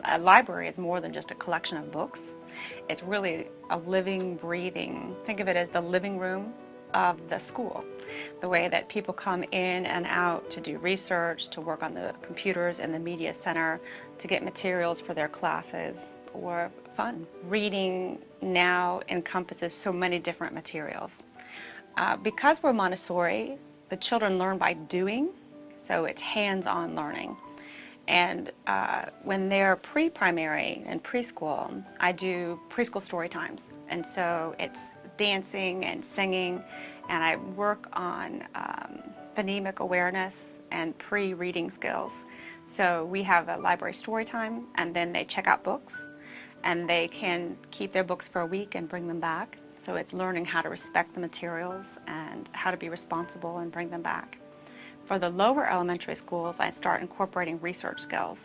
A library is more than just a collection of books. It's really a living, breathing, think of it as the living room of the school. The way that people come in and out to do research, to work on the computers in the media center, to get materials for their classes, or fun. Reading now encompasses so many different materials. Because we're Montessori, the children learn by doing, so it's hands-on learning. And when they're pre-primary and preschool, I do preschool story times. And so it's dancing and singing, and I work on phonemic awareness and pre-reading skills. So we have a library story time, and then they check out books, and they can keep their books for a week and bring them back. So it's learning how to respect the materials and how to be responsible and bring them back. For the lower elementary schools, I start incorporating research skills.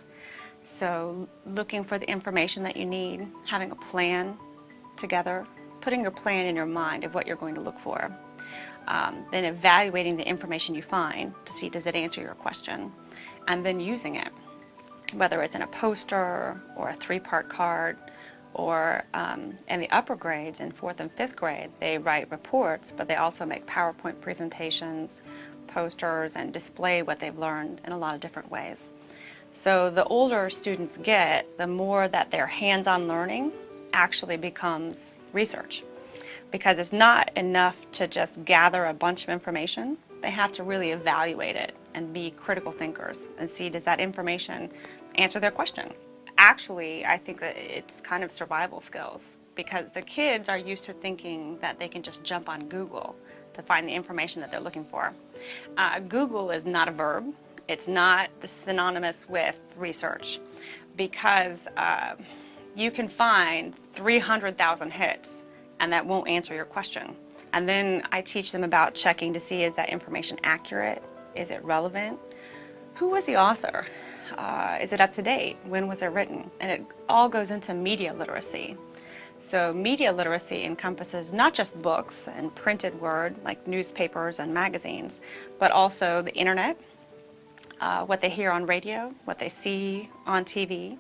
So looking for the information that you need, having a plan together, putting your plan in your mind of what you're going to look for, then evaluating the information you find to see does it answer your question, and then using it, whether it's in a poster or a 3-part card, or in the upper grades, in 4th and 5th grade, they write reports, but they also make PowerPoint presentations, posters, and display what they've learned in a lot of different ways. So the older students get, the more that their hands-on learning actually becomes research, because it's not enough to just gather a bunch of information. They have to really evaluate it and be critical thinkers and see, does that information answer their question? Actually, I think that it's kind of survival skills, because the kids are used to thinking that they can just jump on Google to find the information that they're looking for. Google is not a verb. It's not synonymous with research, because you can find 300,000 hits, and that won't answer your question. And then I teach them about checking to see, is that information accurate? Is it relevant? Who was the author? Is it up to date? When was it written? And it all goes into media literacy. So media literacy encompasses not just books and printed word like newspapers and magazines, but also the internet, what they hear on radio, what they see on TV,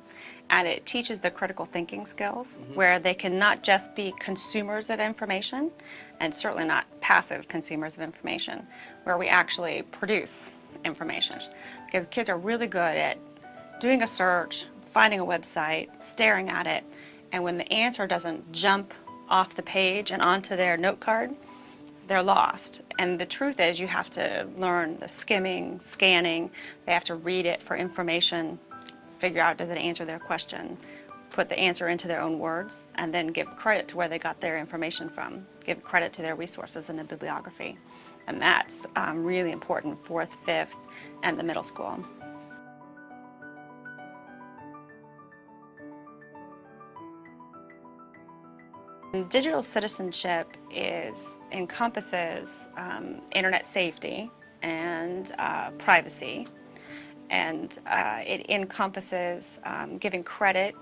and it teaches the critical thinking skills, where they can not just be consumers of information, and certainly not passive consumers of information, where we actually produce information. Because kids are really good at doing a search, finding a website, staring at it, and when the answer doesn't jump off the page and onto their note card, they're lost. And the truth is, you have to learn the skimming, scanning. They have to read it for information, figure out, does it answer their question, put the answer into their own words, and then give credit to where they got their information from, give credit to their resources in the bibliography. And that's really important, 4th, 5th, and the middle school. Digital citizenship encompasses internet safety and privacy, and it encompasses giving credit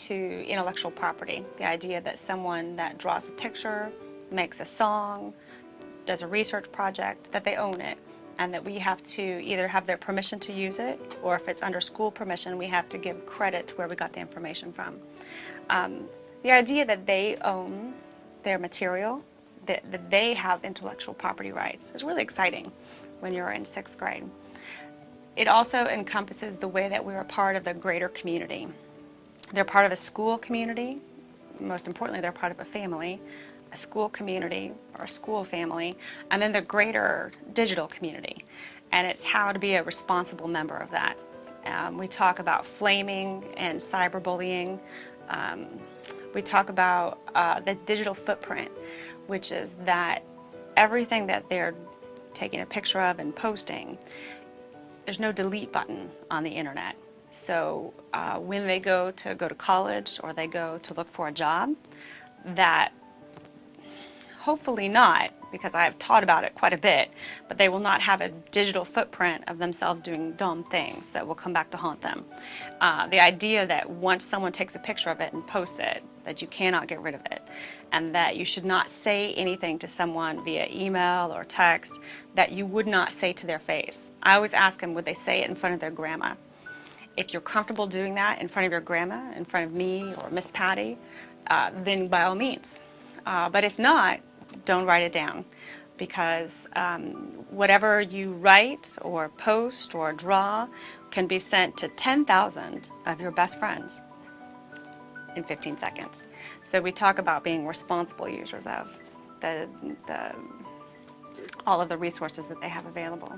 to intellectual property. The idea that someone that draws a picture, makes a song, does a research project, that they own it, and that we have to either have their permission to use it, or if it's under school permission, we have to give credit to where we got the information from. The idea that they own their material, that they have intellectual property rights, is really exciting when you're in 6th grade. It also encompasses the way that we're a part of the greater community. They're part of a school community. Most importantly, they're part of a family, a school community or a school family, and then the greater digital community. And it's how to be a responsible member of that. We talk about flaming and cyberbullying. We talk about the digital footprint, which is that everything that they're taking a picture of and posting, there's no delete button on the internet. So when they go to college or they go to look for a job, that hopefully not, because I've taught about it quite a bit, but they will not have a digital footprint of themselves doing dumb things that will come back to haunt them. The idea that once someone takes a picture of it and posts it, that you cannot get rid of it, and that you should not say anything to someone via email or text that you would not say to their face. I always ask them, would they say it in front of their grandma? If you're comfortable doing that in front of your grandma, in front of me or Miss Patty, then by all means. But if not, don't write it down, because whatever you write or post or draw can be sent to 10,000 of your best friends in 15 seconds. So we talk about being responsible users of the all of the resources that they have available.